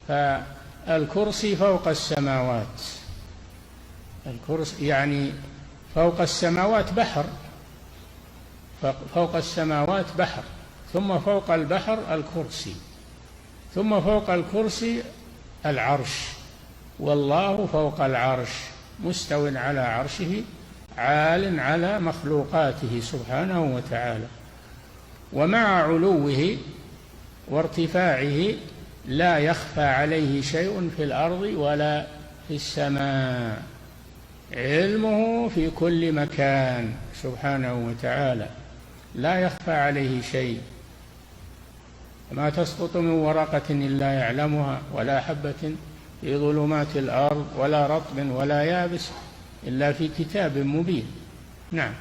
فالكرسي فوق السماوات، الكرسي يعني فوق السماوات بحر، فوق السماوات بحر، ثم فوق البحر الكرسي، ثم فوق الكرسي العرش، والله فوق العرش مستو على عرشه عال على مخلوقاته سبحانه وتعالى. ومع علوه وارتفاعه لا يخفى عليه شيء في الأرض ولا في السماء، علمه في كل مكان سبحانه وتعالى، لا يخفى عليه شيء. ما تسقط من ورقة إلا يعلمها، ولا حبة في ظلمات الأرض، ولا رطب ولا يابس إلا في كتاب مبين. نعم.